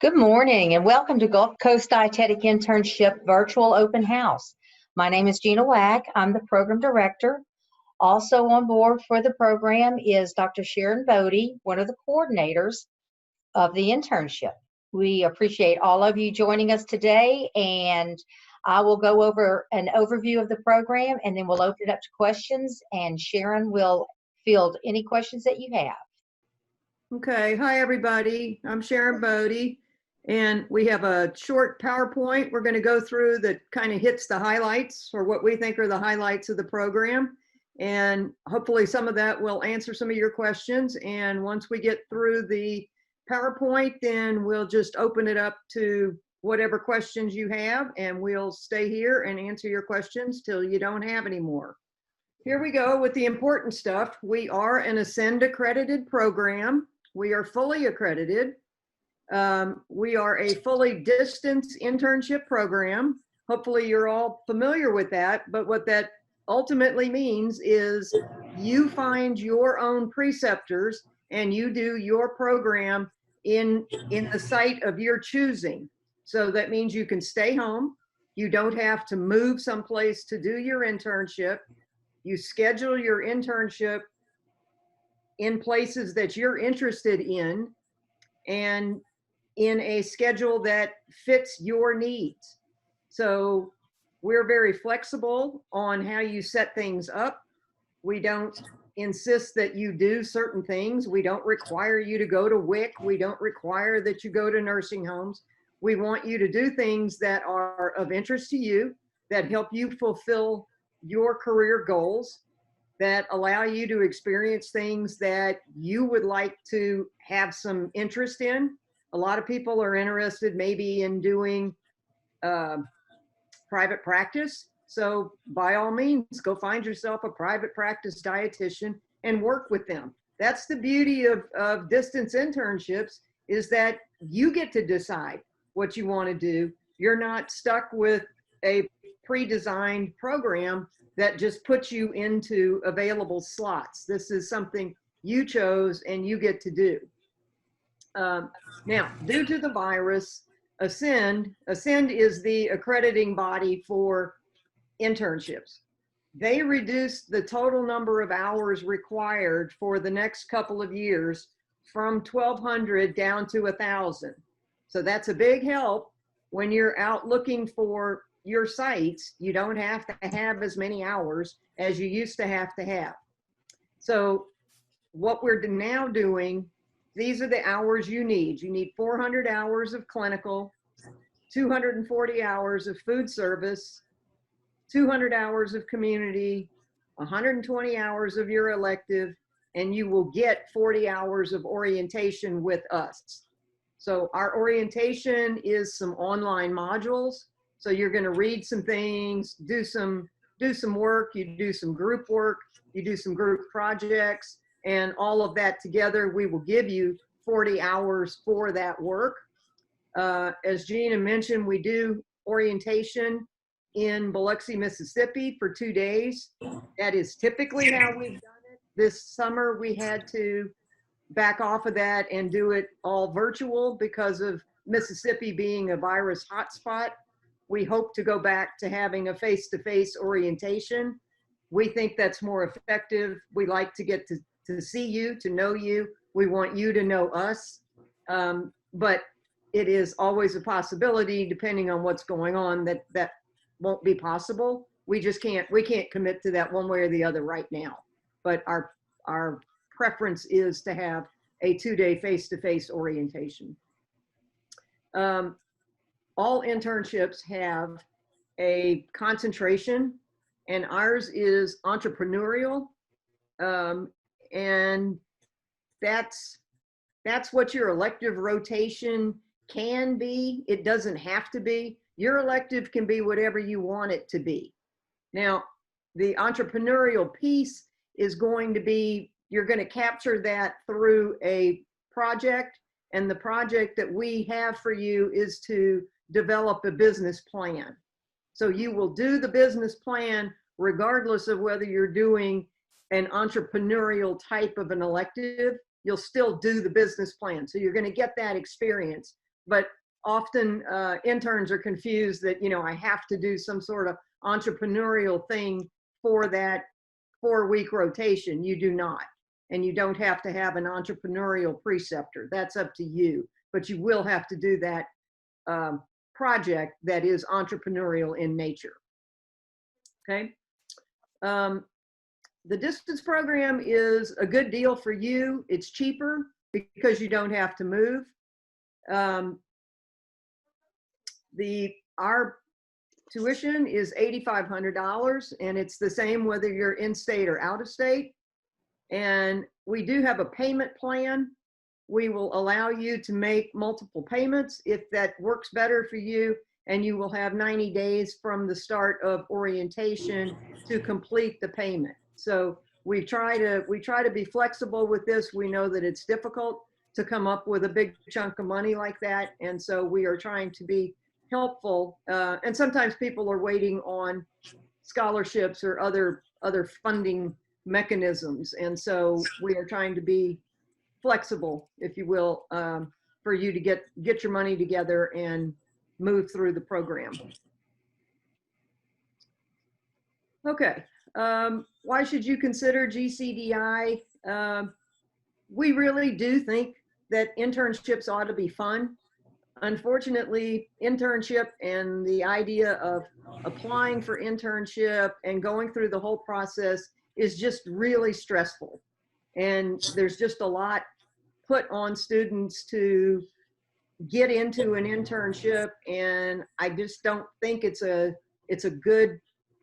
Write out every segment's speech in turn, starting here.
Good morning and welcome to Gulf Coast Dietetic Internship Virtual Open House. My name is Gina Wack. I'm the program director. Also on board for the program is Dr. Sharon Bodie, one of the coordinators of the internship. We appreciate all of you joining us today, and I will go over an overview of the program and then we'll open it up to questions, and Sharon will field any questions that you have. Okay, hi everybody. I'm Sharon Bodie, and we have a short PowerPoint we're going to go through that kind of hits the highlights, or what we think are the highlights of the program. And hopefully some of that will answer some of your questions. And once we get through the PowerPoint, then we'll just open it up to whatever questions you have, and we'll stay here and answer your questions till you don't have any more. Here we go with the important stuff. We are an Ascend accredited program. We are fully accredited. We are a fully distance internship program. Hopefully you're all familiar with that, but what that ultimately means is you find your own preceptors and you do your program in the site of your choosing. So that means you can stay home. You don't have to move someplace to do your internship. You schedule your internship in places that you're interested in and in a schedule that fits your needs. So we're very flexible on how you set things up. We don't insist that you do certain things. We don't require you to go to WIC. We don't require that you go to nursing homes. We want you to do things that are of interest to you, that help you fulfill your career goals, that allow you to experience things that you would like to have some interest in. A lot of people are interested maybe in doing private practice. So by all means, go find yourself a private practice dietitian and work with them. That's the beauty of distance internships, is that you get to decide what you want to do. You're not stuck with a pre-designed program that just puts you into available slots. This is something you chose and you get to do. Now, due to the virus, Ascend is the accrediting body for internships. They reduced the total number of hours required for the next couple of years from 1,200 down to 1,000. So that's a big help when you're out looking for your sites. You don't have to have as many hours as you used to have. So what we're now doing, these are the hours you need. You need 400 hours of clinical, 240 hours of food service, 200 hours of community, 120 hours of your elective, and you will get 40 hours of orientation with us. So our orientation is some online modules. So you're going to read some things, do some work, you do some group work, you do some group projects, and all of that together, we will give you 40 hours for that work. As Gina mentioned, we do orientation in Biloxi, Mississippi for 2 days. That is typically how we've done it. This summer, we had to back off of that and do it all virtual because of Mississippi being a virus hotspot. We hope to go back to having a face-to-face orientation. We think that's more effective. We like to get to see you, to know you. We want you to know us. But it is always a possibility, depending on what's going on, that won't be possible. We can't commit to that one way or the other right now. But our preference is to have a 2-day face-to-face orientation. All internships have a concentration, and ours is entrepreneurial. And that's what your elective rotation can be. It doesn't have to be. Your elective can be whatever you want it to be. Now, the entrepreneurial piece is going to be, you're going to capture that through a project, and the project that we have for you is to develop a business plan. So you will do the business plan regardless of whether you're doing an entrepreneurial type of an elective. You'll still do the business plan. So you're going to get that experience but often interns are confused that, you know, I have to do some sort of entrepreneurial thing for that 4-week rotation. You do not. And you don't have to have an entrepreneurial preceptor. That's up to you. But you will have to do that project that is entrepreneurial in nature. Okay. The distance program is a good deal for you. It's cheaper because you don't have to move. Our tuition is $8,500, and it's the same whether you're in state or out of state. And we do have a payment plan. We will allow you to make multiple payments if that works better for you, and you will have 90 days from the start of orientation to complete the payment. So we try to be flexible with this. We know that it's difficult to come up with a big chunk of money like that, and so we are trying to be helpful. And sometimes people are waiting on scholarships or other funding mechanisms, and so we are trying to be flexible, if you will, for you to get your money together and move through the program. Okay, why should you consider GCDI? We really do think that internships ought to be fun. Unfortunately, internship and the idea of applying for internship and going through the whole process is just really stressful. And there's just a lot put on students to get into an internship, and I just don't think it's a good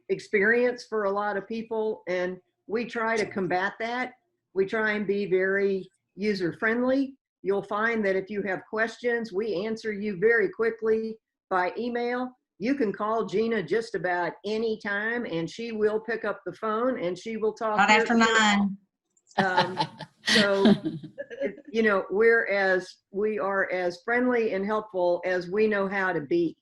experience for a lot of people. And we try to combat that. We try and be very user friendly. You'll find that if you have questions, we answer you very quickly by email. You can call Gina just about any time, and she will pick up the phone and she will talk. Not after 9. So, you know, we are as friendly and helpful as we know how to be.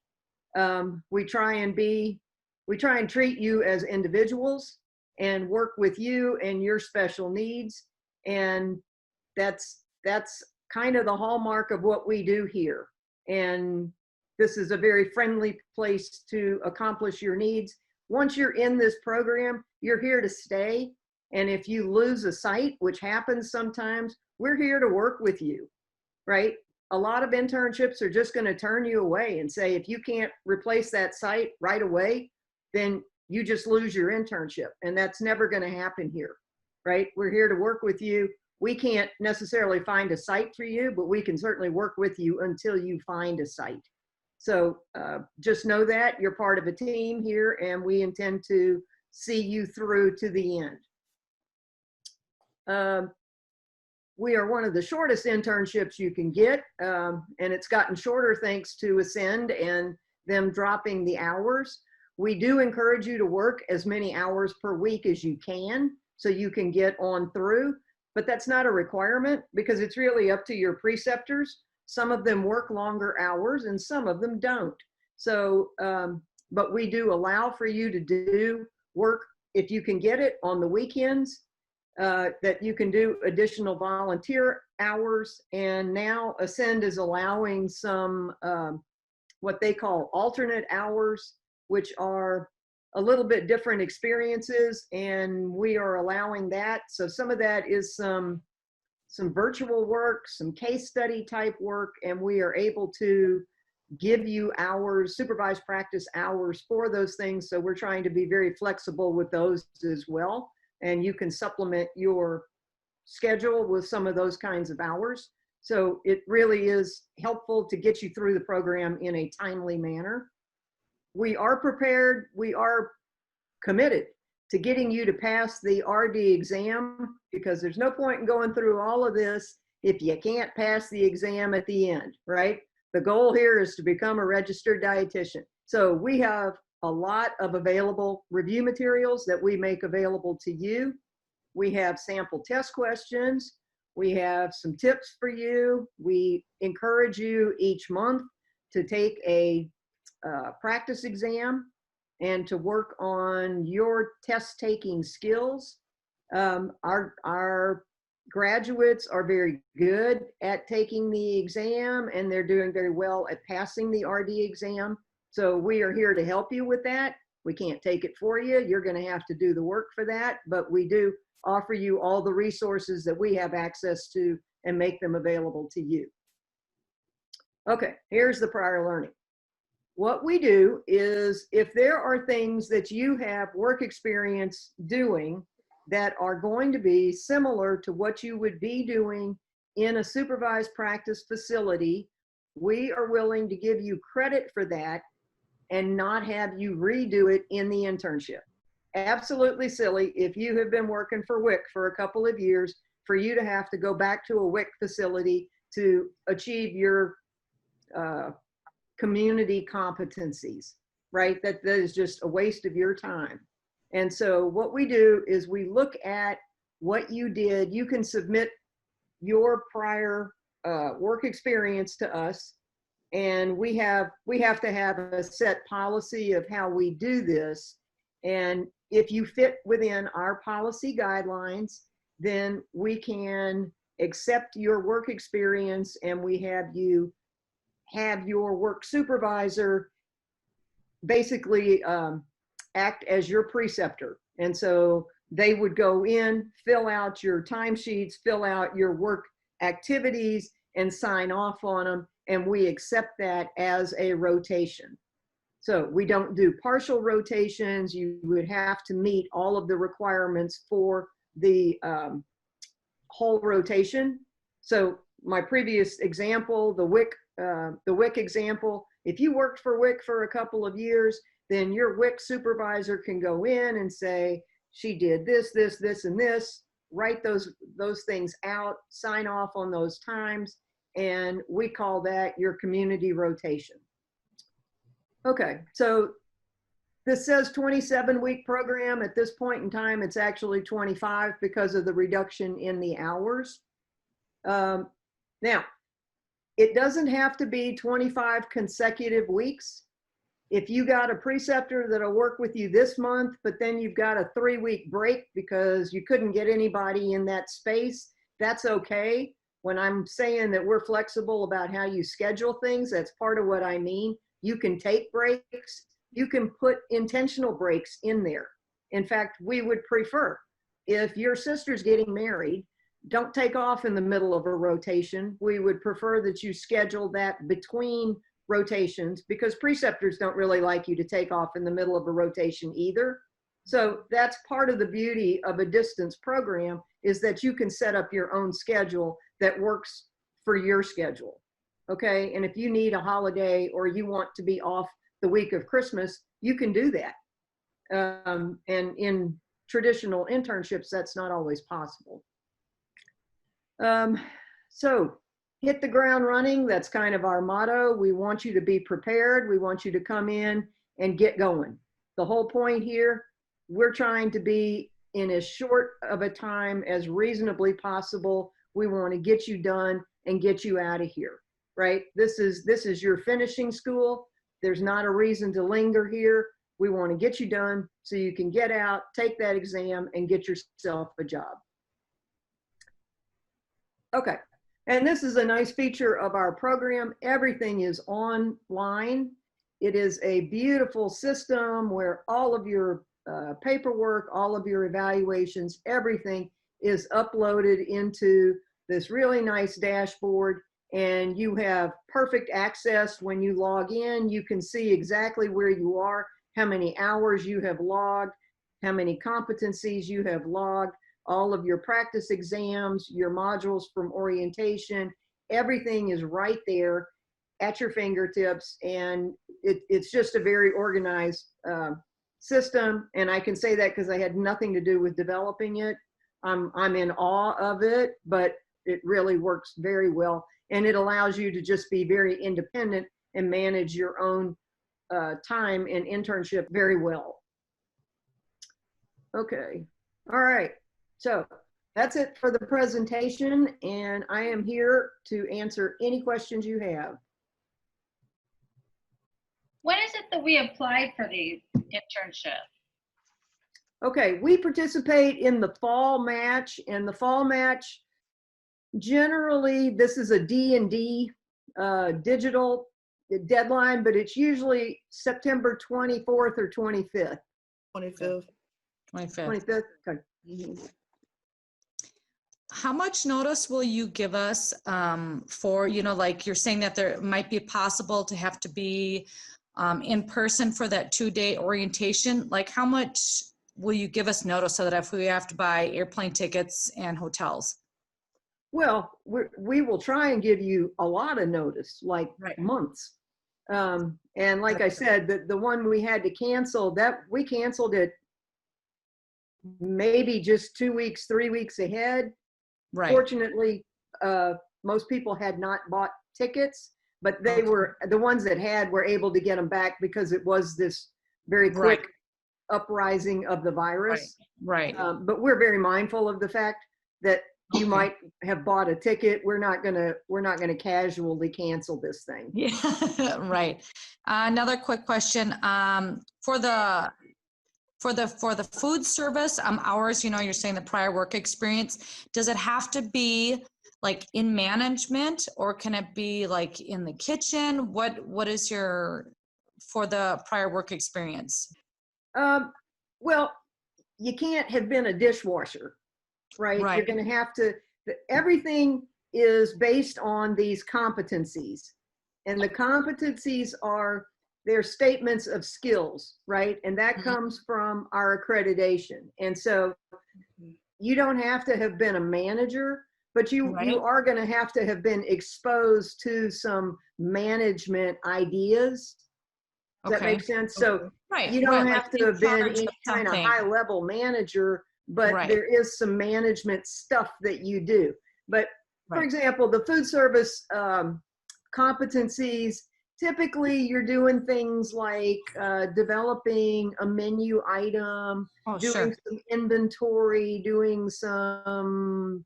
We try and treat you as individuals and work with you and your special needs. And that's kind of the hallmark of what we do here. And this is a very friendly place to accomplish your needs. Once you're in this program, you're here to stay. And if you lose a site, which happens sometimes, we're here to work with you, right? A lot of internships are just going to turn you away and say, if you can't replace that site right away, then you just lose your internship. And that's never going to happen here, right? We're here to work with you. We can't necessarily find a site for you, but we can certainly work with you until you find a site. So just know that you're part of a team here, and we intend to see you through to the end. We are one of the shortest internships you can get, and it's gotten shorter thanks to Ascend and them dropping the hours. We do encourage you to work as many hours per week as you can so you can get on through, but that's not a requirement because it's really up to your preceptors. Some of them work longer hours and some of them don't. So, but we do allow for you to do work if you can get it on the weekends, that you can do additional volunteer hours. And now Ascend is allowing some what they call alternate hours, which are a little bit different experiences, and we are allowing that. So some of that is some virtual work, some case study type work, and we are able to give you hours, supervised practice hours for those things. So we're trying to be very flexible with those as well. And you can supplement your schedule with some of those kinds of hours. So it really is helpful to get you through the program in a timely manner. We are prepared, we are committed to getting you to pass the RD exam, because there's no point in going through all of this if you can't pass the exam at the end, right? The goal here is to become a registered dietitian. So we have a lot of available review materials that we make available to you. We have sample test questions. We have some tips for you. We encourage you each month to take a practice exam and to work on your test taking skills. Our graduates are very good at taking the exam, and they're doing very well at passing the RD exam. So we are here to help you with that. We can't take it for you. You're going to have to do the work for that, but we do offer you all the resources that we have access to and make them available to you. Okay, here's the prior learning. What we do is, if there are things that you have work experience doing that are going to be similar to what you would be doing in a supervised practice facility, we are willing to give you credit for that and not have you redo it in the internship. Absolutely silly if you have been working for WIC for a couple of years for you to have to go back to a WIC facility to achieve your community competencies, right? That is just a waste of your time. And so what we do is we look at what you did. You can submit your prior work experience to us, and we have to have a set policy of how we do this. And if you fit within our policy guidelines, then we can accept your work experience, and we have you have your work supervisor basically act as your preceptor. And so they would go in, fill out your timesheets, fill out your work activities, and sign off on them. And we accept that as a rotation. So we don't do partial rotations. You would have to meet all of the requirements for the whole rotation. So my previous example, the WIC example, if you worked for WIC for a couple of years, then your WIC supervisor can go in and say, she did this, this, this, and this, write those things out, sign off on those times, and we call that your community rotation. Okay, so this says 27-week program. At this point in time, it's actually 25 because of the reduction in the hours. Now, it doesn't have to be 25 consecutive weeks. If you got a preceptor that'll work with you this month, but then you've got a 3-week break because you couldn't get anybody in that space, that's okay. When I'm saying that we're flexible about how you schedule things, that's part of what I mean. You can take breaks. You can put intentional breaks in there. In fact, we would prefer, if your sister's getting married, don't take off in the middle of a rotation. We would prefer that you schedule that between rotations, because preceptors don't really like you to take off in the middle of a rotation either. So that's part of the beauty of a distance program, is that you can set up your own schedule that works for your schedule. Okay, and if you need a holiday or you want to be off the week of Christmas, you can do that. And in traditional internships, that's not always possible. So hit the ground running. That's kind of our motto. We want you to be prepared. We want you to come in and get going. The whole point here, we're trying to be in as short of a time as reasonably possible. We want to get you done and get you out of here, right? This is your finishing school. There's not a reason to linger here. We want to get you done so you can get out, take that exam, and get yourself a job. Okay, and this is a nice feature of our program. Everything is online. It is a beautiful system where all of your paperwork, all of your evaluations, everything is uploaded into this really nice dashboard, and you have perfect access. When you log in, you can see exactly where you are, how many hours you have logged, how many competencies you have logged, all of your practice exams, your modules from orientation, everything is right there at your fingertips. And it's just a very organized system. And I can say that because I had nothing to do with developing it. I'm in awe of it, but it really works very well. And it allows you to just be very independent and manage your own time and internship very well. Okay, all right. So that's it for the presentation, and I am here to answer any questions you have. When is it that we applied for the internship? Okay, we participate in the fall match, and the fall match Generally, this is a D&D digital deadline, but it's usually September 24th or 25th. 25th. 25th. 25th. Okay. How much notice will you give us for, like you're saying that there might be possible to have to be in person for that 2-day orientation? Like how much will you give us notice so that if we have to buy airplane tickets and hotels? Well, we will try and give you a lot of notice, like Right. months. And like I said, the one we had to cancel, that we canceled it maybe just 2 weeks, 3 weeks ahead. Right. Fortunately, most people had not bought tickets, but they Okay. were, the ones that had were able to get them back because it was this very quick Right. uprising of the virus. Right. But we're very mindful of the fact that you Okay. might have bought a ticket. We're not gonna casually cancel this thing. Yeah, right. Another quick question. For the food service hours, you're saying the prior work experience, does it have to be like in management or can it be like in the kitchen? What is for the prior work experience? Well, you can't have been a dishwasher, right? Right. You're going to have to, everything is based on these competencies. And the competencies are their statements of skills, right? And that Mhm. comes from our accreditation. And so you don't have to have been a manager, but you Right. are going to have been exposed to some management ideas. Does that Okay. make sense? So Right. you don't right, have like to in have been charge any of kind of something. high level manager, but Right. there is some management stuff that you do. But for Right. example, the food service competencies, typically you're doing things like developing a menu item, Oh, doing sure. some inventory, doing some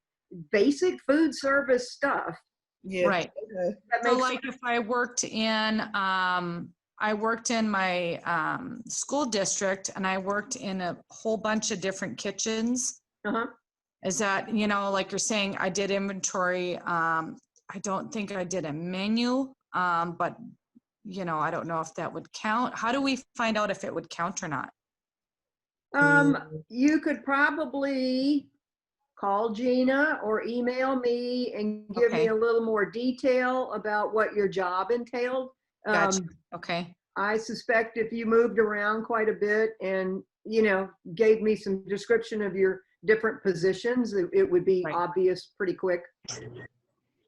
basic food service stuff. Yeah. Right. Okay. That So makes like if I worked in my school district and I worked in a whole bunch of different kitchens. uh-huh. Is that, like you're saying, I did inventory. I don't think I did a menu, but I don't know if that would count. How do we find out if it would count or not? You could probably call Gina or email me and give me Okay. a little more detail about what your job entailed. Gotcha. Okay. I suspect if you moved around quite a bit and, gave me some description of your different positions, it would be Right. obvious pretty quick.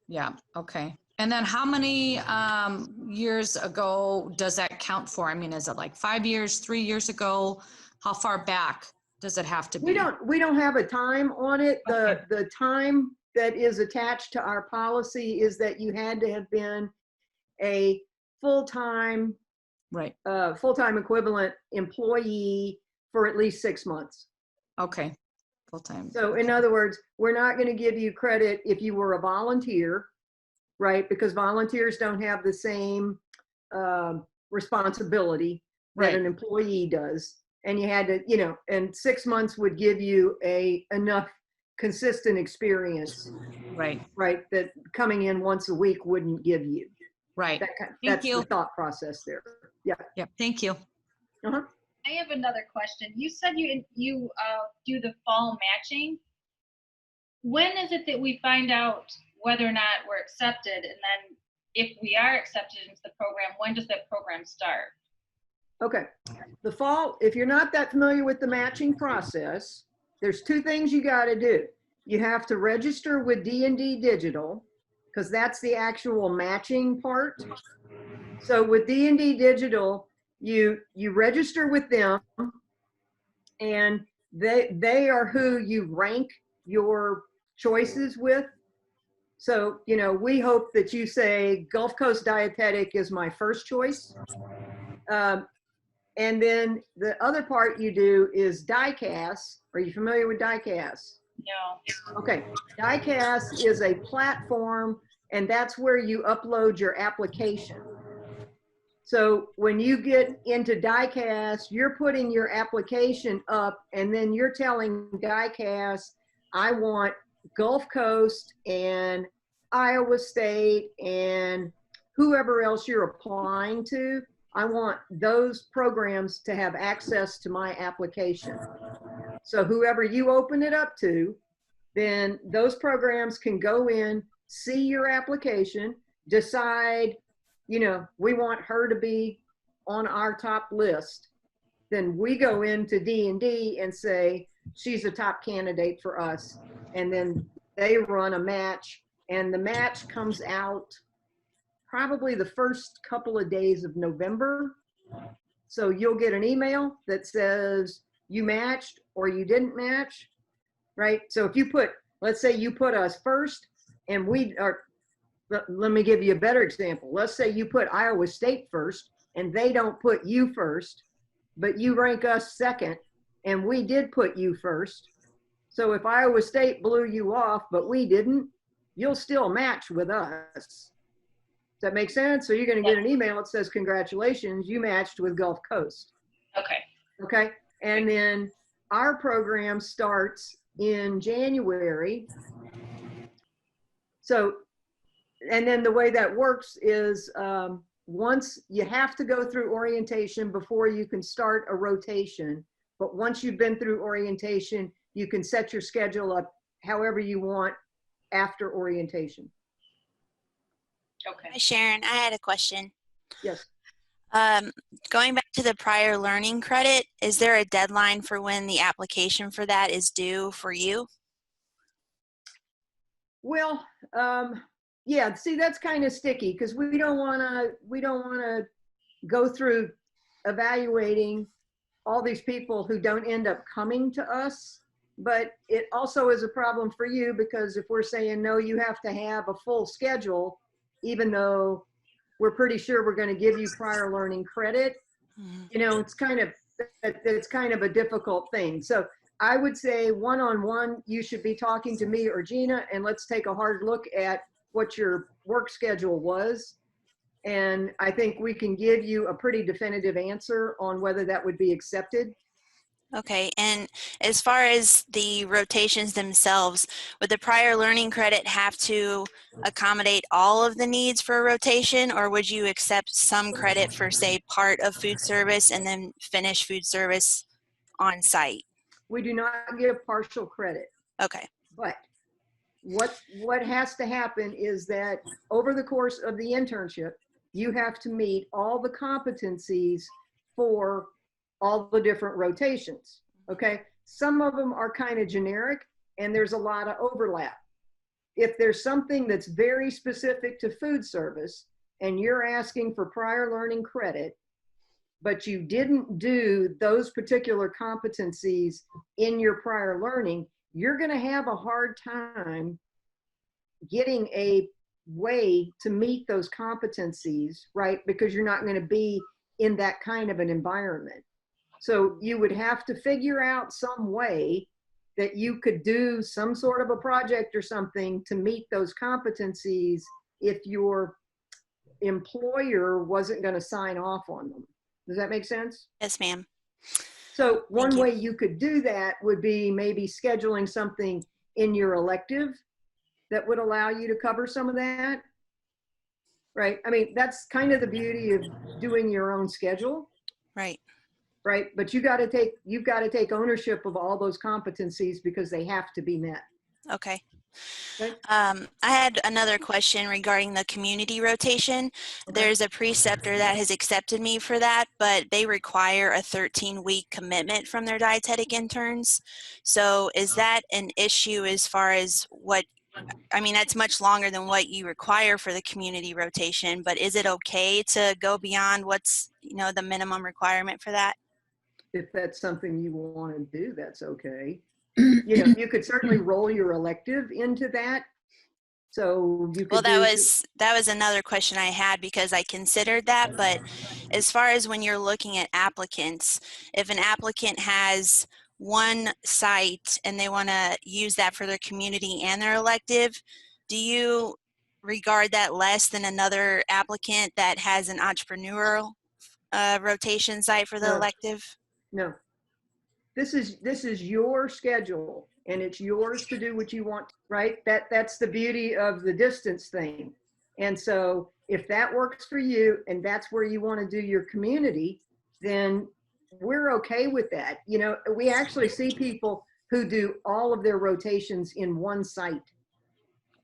Yeah. Okay. And then how many years ago does that count for? I mean, is it like 5 years, 3 years ago? How far back does it have to be? We don't have a time on it. Okay. The time that is attached to our policy is that you had to have been a full-time Right. full-time equivalent employee for at least 6 months. Okay. Full time. So in other words, we're not going to give you credit if you were a volunteer, right? Because volunteers don't have the same responsibility that Right. an employee does. And you had to, and 6 months would give you enough consistent experience, Right. right? That coming in once a week wouldn't give you. Right. That's you. the thought process there. Yeah. Yep. Thank you. Uh-huh. I have another question. You said you do the fall matching. When is it that we find out whether or not we're accepted? And then if we are accepted into the program, when does that program start? Okay. The fall, if you're not that familiar with the matching process, there's 2 things you got to do. You have to register with D&D Digital because that's the actual matching part. So with D&D Digital, you register with them and they are who you rank your choices with. So, we hope that you say Gulf Coast Dietetic is my first choice. And then the other part you do is diecast. Are you familiar with diecast? No. Okay. Diecast is a platform, and that's where you upload your application. So when you get into diecast, you're putting your application up, and then you're telling diecast, I want Gulf Coast and Iowa State and whoever else you're applying to, I want those programs to have access to my application. So whoever you open it up to, then those programs can go in, see your application, decide, you know, we want her to be on our top list. Then we go into D&D and say, she's a top candidate for us. And then they run a match, and the match comes out probably the first couple of days of November. So you'll get an email that says you matched or you didn't match, right? So if you put, let's say you put us first, and we are, let me give you a better example. Let's say you put Iowa State first and they don't put you first, but you rank us second and we did put you first. So if Iowa State blew you off, but we didn't, you'll still match with us. Does that make sense? So you're going to get an email that says, congratulations, you matched with Gulf Coast. Okay. Okay. And then our program starts in January. So, and then the way that works is once you have to go through orientation before you can start a rotation. But once you've been through orientation, you can set your schedule up however you want after orientation. Okay. Hi, Sharon. I had a question. Yes. Going back to the prior learning credit, is there a deadline for when the application for that is due for you? Well, yeah, see, that's kind of sticky because we don't want to go through evaluating all these people who don't end up coming to us. But it also is a problem for you because if we're saying, no, you have to have a full schedule, even though we're pretty sure we're going to give you prior learning credit, you know, it's kind of a difficult thing. So I would say one-on-one, you should be talking to me or Gina, and let's take a hard look at what your work schedule was. And I think we can give you a pretty definitive answer on whether that would be accepted. Okay, and as far as the rotations themselves, would the prior learning credit have to accommodate all of the needs for a rotation, or would you accept some credit for, say, part of food service and then finish food service on site? We do not give partial credit. Okay. But what has to happen is that over the course of the internship, you have to meet all the competencies for all the different rotations, okay? Some of them are kind of generic and there's a lot of overlap. If there's something that's very specific to food service and you're asking for prior learning credit, but you didn't do those particular competencies in your prior learning, you're going to have a hard time getting a way to meet those competencies, right? Because you're not going to be in that kind of an environment. So you would have to figure out some way that you could do some sort of a project or something to meet those competencies if your employer wasn't going to sign off on them. Does that make sense? Yes, ma'am. So one Thank you. way you could do that would be maybe scheduling something in your elective that would allow you to cover some of that, right? I mean, that's kind of the beauty of doing your own schedule, Right. right? But you've got to take ownership of all those competencies because they have to be met. Okay. Okay. I had another question regarding the community rotation. Okay. There's a preceptor that has accepted me for that, but they require a 13-week commitment from their dietetic interns. So is that an issue as far as what, I mean, that's much longer than what you require for the community rotation, but is it okay to go beyond what's, you know, the minimum requirement for that? If that's something you want to do, that's okay. You know, you could certainly roll your elective into that. So you could Well, that was another question I had because I considered that, but as far as when you're looking at applicants, if an applicant has one site and they want to use that for their community and their elective, do you regard that less than another applicant that has an entrepreneurial rotation site for the No. elective? No. This is your schedule. and it's yours to do what you want, right? That's the beauty of the distance thing. And so if that works for you and that's where you want to do your community, then we're okay with that. You know, we actually see people who do all of their rotations in one site.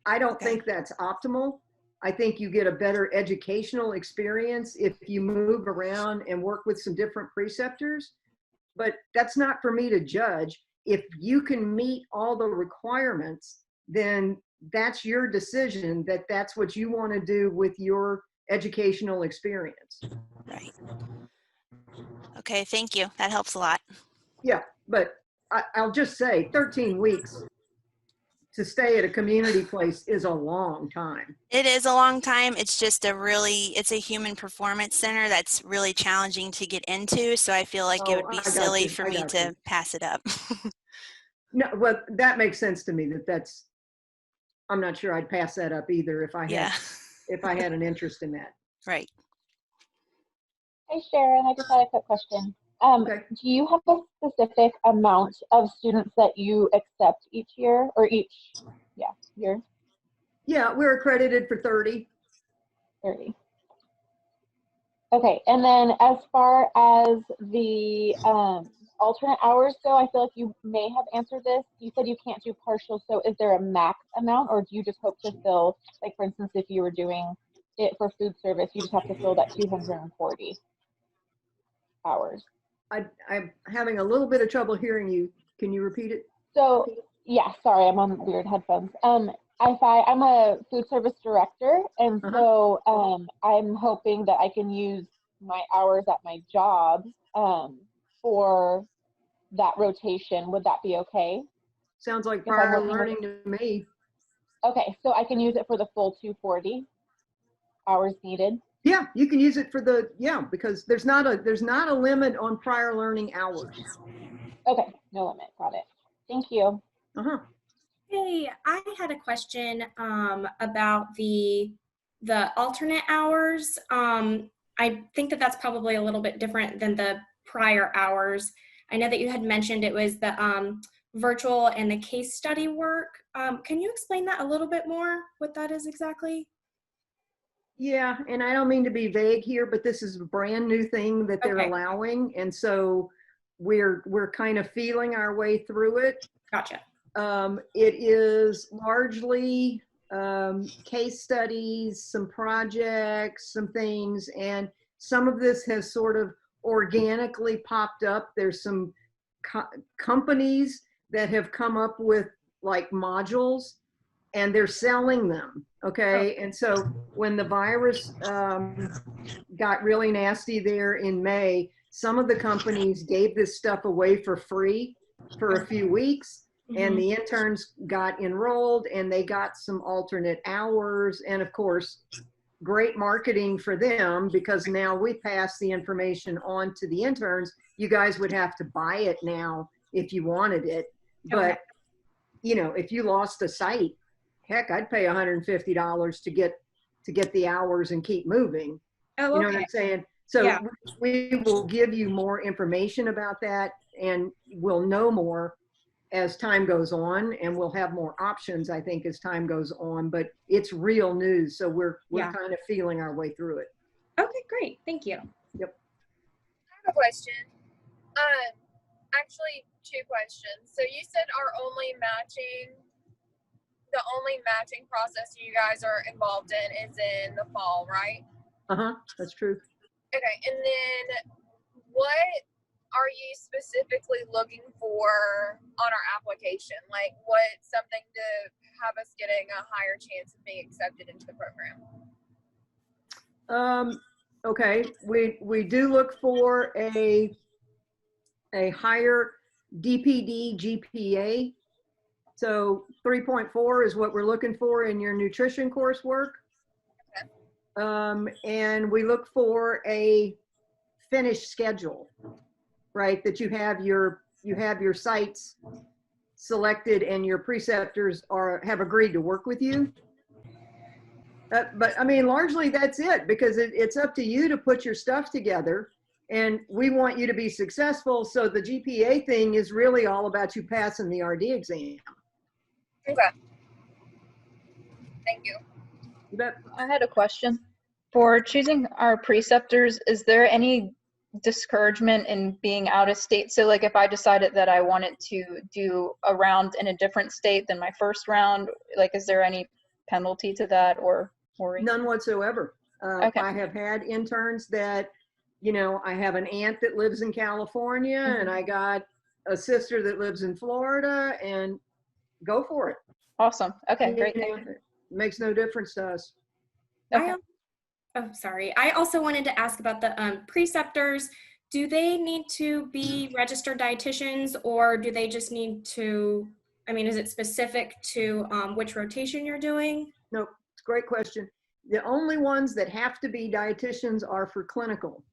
I don't Okay. think that's optimal. I think you get a better educational experience if you move around and work with some different preceptors, but that's not for me to judge. If you can meet all the requirements, then that's your decision, that that's what you want to do with your educational experience. Right. Okay, thank you. That helps a lot. Yeah, but I'll just say 13 weeks to stay at a community place is a long time. It is a long time. It's just it's a human performance center that's really challenging to get into. So I feel like it would be I got silly you. for I me got to you. pass it up. No, well, that makes sense to me. I'm not sure I'd pass that up either if I Yeah, had an interest in that. right. Hey Sharon, I just had a quick question. Okay. Do you have a specific amount of students that you accept each year or each year? Yeah, we're accredited for 30. 30. Okay, and then as far as the alternate hours go, I feel like you may have answered this. You said you can't do partial, so is there a max amount, or do you just hope to fill, like for instance, if you were doing it for food service, you just have to fill that 240 hours? I'm having a little bit of trouble hearing you. Can you repeat it? So, yeah, sorry, I'm on weird headphones. I'm a food service director, and so I'm hoping that I can use my hours at my job for that rotation. Would that be okay? Sounds like If I'm prior working learning to me. Okay, so I can use it for the full 240 hours needed. Yeah, you can use it for because there's not a limit on prior learning hours. Okay, no limit. Got it. Thank you. Uh-huh. Hey, I had a question about the alternate hours. I think that's probably a little bit different than the prior hours. I know that you had mentioned it was the virtual and the case study work. Can you explain that a little bit more, what that is exactly? Yeah, and I don't mean to be vague here, but this is a brand new thing that they're Okay. allowing, and so we're kind of feeling our way through it. Gotcha. It is largely case studies, some projects, some things, and some of this has sort of organically popped up. There's some companies that have come up with like modules and they're selling them. Okay. And so when the virus got really nasty there in May, some of the companies gave this stuff away for free for a few weeks. And the interns got enrolled and they got some alternate hours. And of course, great marketing for them, because now we pass the information on to the interns. You guys would have to buy it now if you wanted it. But, you know, if you lost a site, heck, I'd pay $150 to get the hours and keep moving. Oh, okay. You know what I'm saying? So Yeah. we will give you more information about that, and we'll know more as time goes on, and we'll have more options, I think, as time goes on. But it's real news, so we're kind of feeling our way through it. Okay, great. Thank you. Yep. I have a question. Actually, two questions. So you said the only matching process you guys are involved in is in the fall, right? That's true. Okay, and then what are you specifically looking for on our application? Like, what's something to have us getting a higher chance of being accepted into the program? Okay, we do look for a higher DPD GPA. So 3.4 is what we're looking for in your nutrition coursework. Okay. And we look for a finished schedule, right? That you have your sites selected and your preceptors have agreed to work with you. But I mean, largely that's it, because it's up to you to put your stuff together. And we want you to be successful. So the GPA thing is really all about you passing the RD exam. Okay. Thank you. You bet. I had a question. For choosing our preceptors, is there any discouragement in being out of state? So like if I decided that I wanted to do a round in a different state than my first round, like is there any penalty to that or worry? None whatsoever. Okay. I have had interns that, you know, I have an aunt that lives in California and I got a sister that lives in Florida, and go for it. Awesome. Okay, You great. know, Thank you. it makes no difference to us. Okay. Oh, sorry. I also wanted to ask about the preceptors. Do they need to be registered dietitians, or do they just need to, I mean, is it specific to which rotation you're doing? Nope, it's a great question. The only ones that have to be dietitians are for clinical.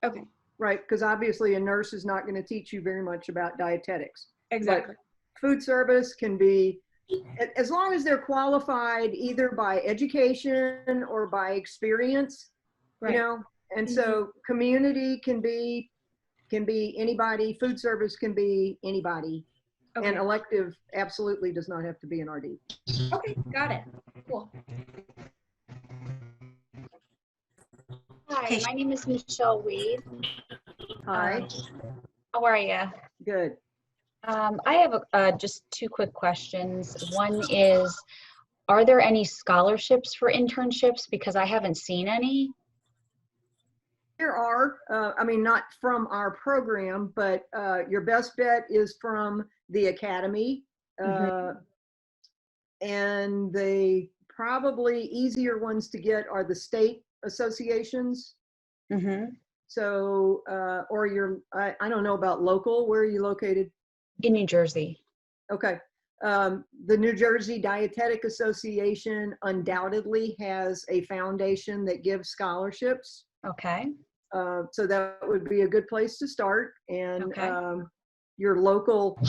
Okay. Right, because obviously a nurse is not going to teach you very much about dietetics. Exactly. But food service can be, as long as they're qualified either by education or by experience, Right. you know, and so community can be anybody, food service can be anybody, Okay. and elective absolutely does not have to be an RD. Okay, got it. Cool. Hi, my name is Michelle Wade. Hi, How are you? good. I have just two quick questions. One is, are there any scholarships for internships? Because I haven't seen any. There are, I mean, not from our program, but your best bet is from the academy. And the probably easier ones to get are the state associations. So, or I don't know about local, where are you located? In New Jersey. Okay. The New Jersey Dietetic Association undoubtedly has a foundation that gives scholarships. Okay. So that would be a good place to start. And Okay. your local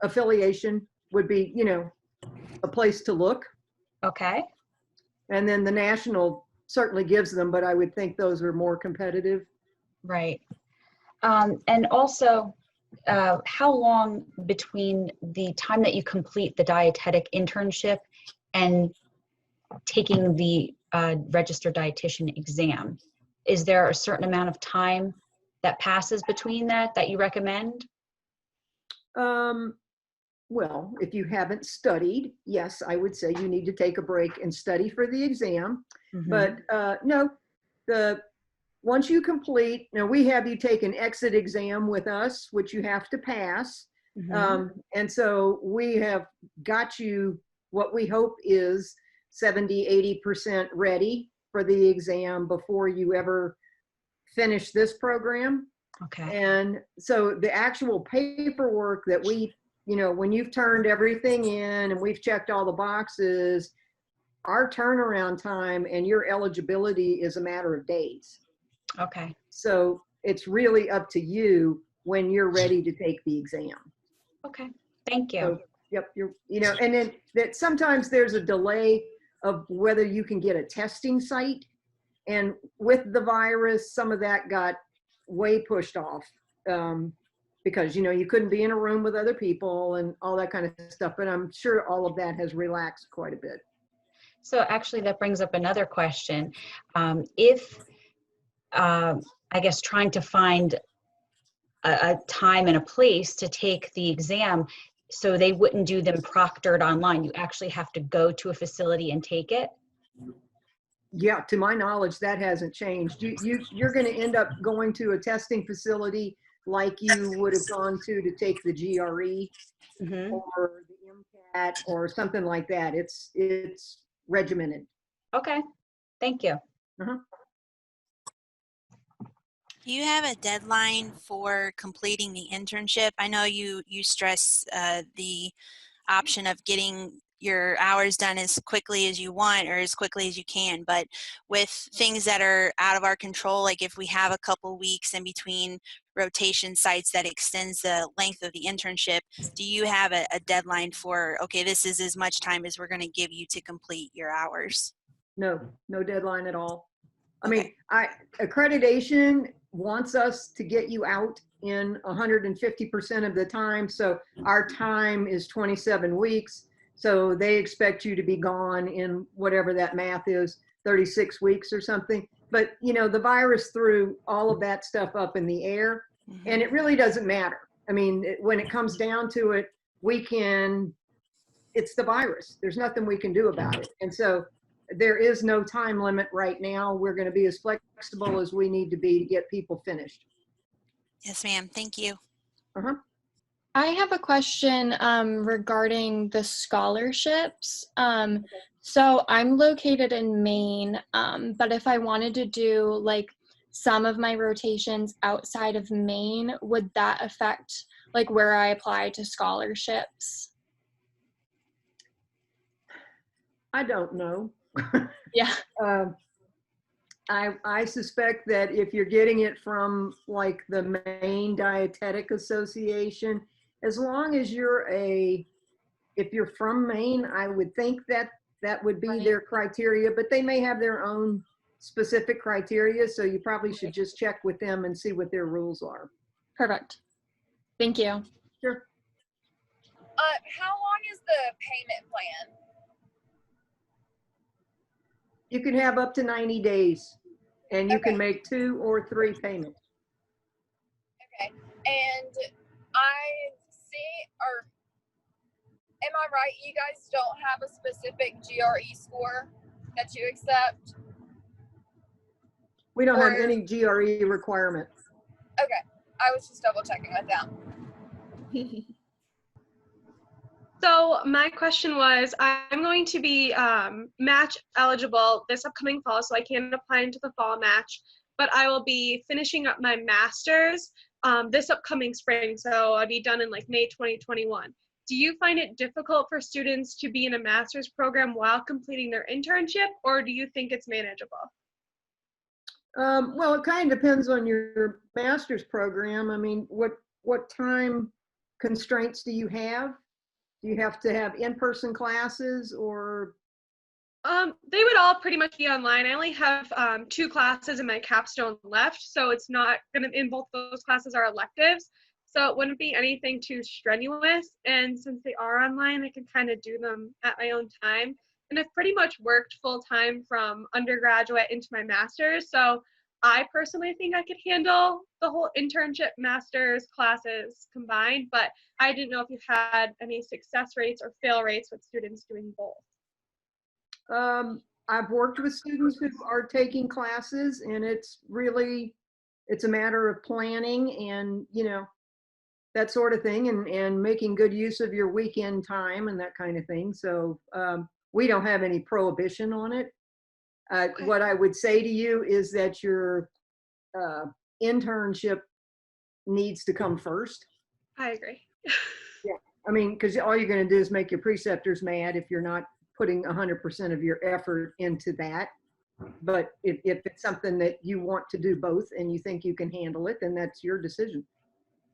affiliation would be, you know, a place to look. Okay. And then the national certainly gives them, but I would think those are more competitive. Right. And also, how long between the time that you complete the dietetic internship and taking the registered dietitian exam? Is there a certain amount of time that passes between that you recommend? Well, if you haven't studied, yes, I would say you need to take a break and study for the exam. But no, once you complete, now we have you take an exit exam with us, which you have to pass. And so we have got you what we hope is 70, 80% ready for the exam before you ever finish this program. Okay. And so the actual paperwork that we, you know, when you've turned everything in and we've checked all the boxes, our turnaround time and your eligibility is a matter of days. Okay. So it's really up to you when you're ready to take the exam. Okay. Thank you. So, yep, you know, and then that sometimes there's a delay of whether you can get a testing site. And with the virus, some of that got way pushed off because, you know, you couldn't be in a room with other people and all that kind of stuff. But I'm sure all of that has relaxed quite a bit. So actually that brings up another question. If, I guess, trying to find a time and a place to take the exam, so they wouldn't do them proctored online, you actually have to go to a facility and take it? Yeah, to my knowledge, that hasn't changed. You're going to end up going to a testing facility like you would have gone to take the GRE or the MCAT or something like that. It's regimented. Okay, thank you. Do you have a deadline for completing the internship? I know you stress the option of getting your hours done as quickly as you want or as quickly as you can, but with things that are out of our control, like if we have a couple weeks in between rotation sites that extends the length of the internship, do you have a deadline for, okay, this is as much time as we're going to give you to complete your hours? No deadline at all. I mean, accreditation wants us to get you out in 150% of the time. So our time is 27 weeks. So they expect you to be gone in whatever that math is, 36 weeks or something. But, you know, the virus threw all of that stuff up in the air, and it really doesn't matter. I mean, when it comes down to it, it's the virus. There's nothing we can do about it. And so there is no time limit right now. We're going to be as flexible as we need to be to get people finished. Yes, ma'am. Thank you. Uh-huh. I have a question regarding the scholarships. So I'm located in Maine, but if I wanted to do like some of my rotations outside of Maine, would that affect like where I apply to scholarships? I don't know. Yeah. I suspect that if you're getting it from like the Maine Dietetic Association, as long as if you're from Maine, I would think that would be their criteria, but they may have their own specific criteria. So you probably should just check with them and see what their rules are. Perfect. Thank you. Sure. How long is the payment plan? You can have up to 90 days and you can make 2 or 3 payments. Okay. And I see, or am I right? You guys don't have a specific GRE score that you accept? We don't have any GRE requirement. Okay. I was just double checking with that. So my question was, I'm going to be match eligible this upcoming fall, so I can apply into the fall match, but I will be finishing up my master's this upcoming spring, so I'll be done in like May 2021. Do you find it difficult for students to be in a master's program while completing their internship, or do you think it's manageable? Well, it kind of depends on your master's program. I mean, what time constraints do you have? Do you have to have in-person classes or? They would all pretty much be online. I only have 2 classes in my capstone left, so it's not gonna, in both those classes are electives, so it wouldn't be anything too strenuous. And since they are online, I can kind of do them at my own time. And I've pretty much worked full time from undergraduate into my master's, so I personally think I could handle the whole internship master's classes combined, but I didn't know if you had any success rates or fail rates with students doing both. I've worked with students who are taking classes, and it's a matter of planning and, you know, that sort of thing, and making good use of your weekend time and that kind of thing. So we don't have any prohibition on it. Okay. What I would say to you is that your internship needs to come first. I agree. Yeah, I mean, because all you're going to do is make your preceptors mad if you're not putting 100% of your effort into that. But if it's something that you want to do both and you think you can handle it, then that's your decision.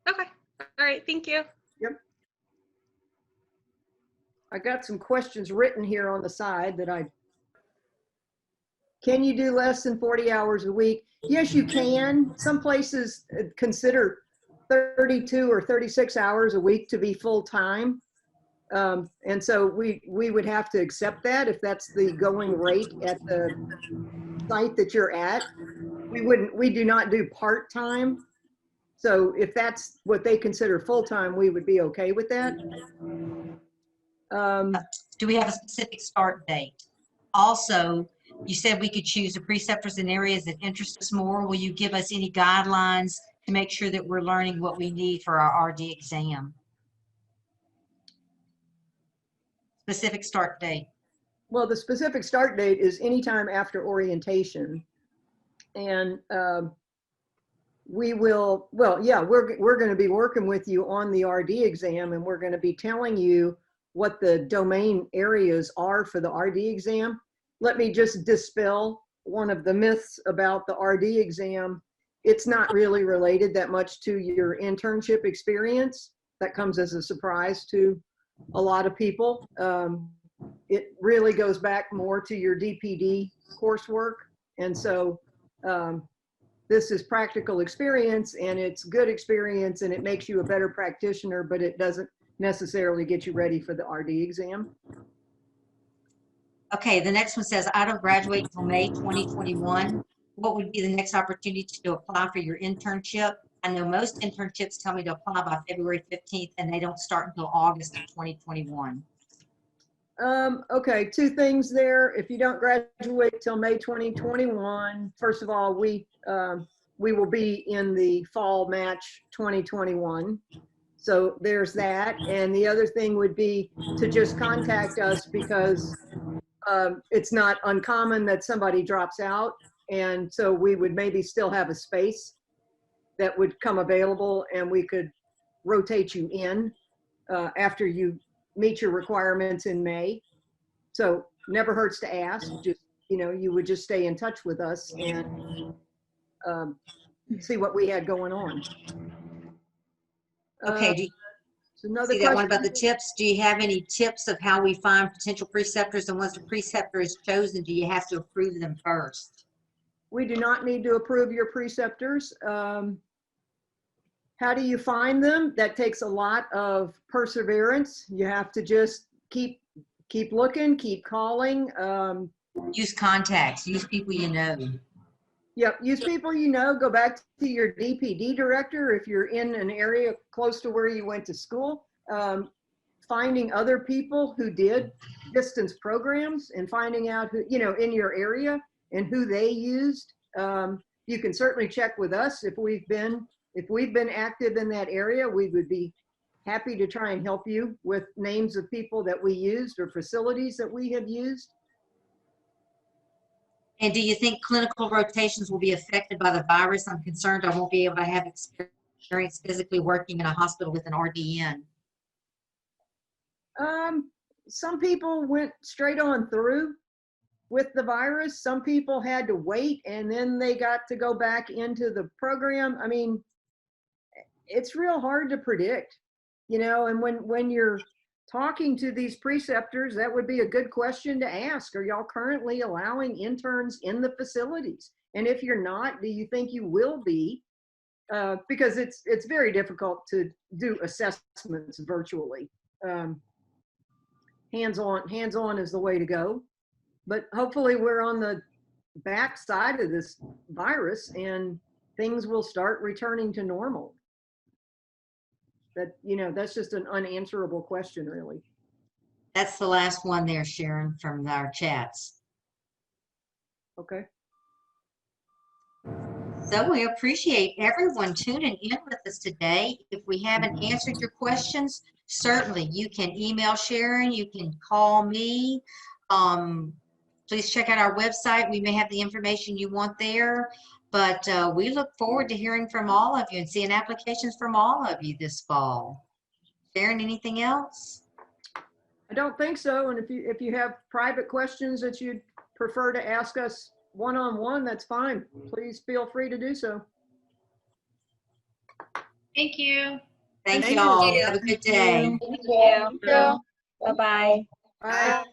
Okay. All right. Thank you. Yep. I got some questions written here on the side that can you do less than 40 hours a week? Yes, you can. Some places consider 32 or 36 hours a week to be full time. And so we would have to accept that if that's the going rate at the site that you're at. We do not do part-time. So if that's what they consider full-time, we would be okay with that. Do we have a specific start date? Also, you said we could choose the preceptors in areas that interest us more. Will you give us any guidelines to make sure that we're learning what we need for our RD exam? Specific start date. Well, the specific start date is anytime after orientation. And we will, well, yeah, we're going to be working with you on the RD exam, and we're going to be telling you what the domain areas are for the RD exam. Let me just dispel one of the myths about the RD exam. It's not really related that much to your internship experience. That comes as a surprise to a lot of people. It really goes back more to your DPD coursework. And so this is practical experience and it's good experience and it makes you a better practitioner, but it doesn't necessarily get you ready for the RD exam. Okay, the next one says, I don't graduate until May 2021. What would be the next opportunity to apply for your internship? I know most internships tell me to apply by February 15th and they don't start until August of 2021. Okay, two things there. If you don't graduate till May 2021, first of all, we will be in the fall match 2021. So there's that. And the other thing would be to just contact us because it's not uncommon that somebody drops out. And so we would maybe still have a space that would come available and we could rotate you in after you meet your requirements in May. So never hurts to ask. Just, you know, you would just stay in touch with us and see what we had going on. Okay, So another see that one question. about the tips? Do you have any tips of how we find potential preceptors? And once a preceptor is chosen, do you have to approve them first? We do not need to approve your preceptors. How do you find them? That takes a lot of perseverance. You have to just keep looking, keep calling. Use contacts, use people you know. Yep, use people you know. Go back to your DPD director if you're in an area close to where you went to school. Finding other people who did distance programs and finding out who, you know, in your area and who they used. You can certainly check with us if we've been active in that area. We would be happy to try and help you with names of people that we used or facilities that we have used. And do you think clinical rotations will be affected by the virus? I'm concerned I won't be able to have experience physically working in a hospital with an RDN. Some people went straight on through with the virus. Some people had to wait and then they got to go back into the program. I mean, it's real hard to predict, you know, and when you're talking to these preceptors, that would be a good question to ask. Are y'all currently allowing interns in the facilities? And if you're not, do you think you will be? Because it's very difficult to do assessments virtually. Hands-on is the way to go. But hopefully we're on the back side of this virus and things will start returning to normal. That, you know, that's just an unanswerable question, really. That's the last one there, Sharon, from our chats. Okay. So we appreciate everyone tuning in with us today. If we haven't answered your questions, certainly you can email Sharon, you can call me. Please check out our website. We may have the information you want there, but we look forward to hearing from all of you and seeing applications from all of you this fall. Sharon, anything else? I don't think so. And if you have private questions that you'd prefer to ask us one-on-one, that's fine. Please feel free to do so. Thank you. Thank you all. Have a good day. Thank you. Yeah. Bye-bye. Bye.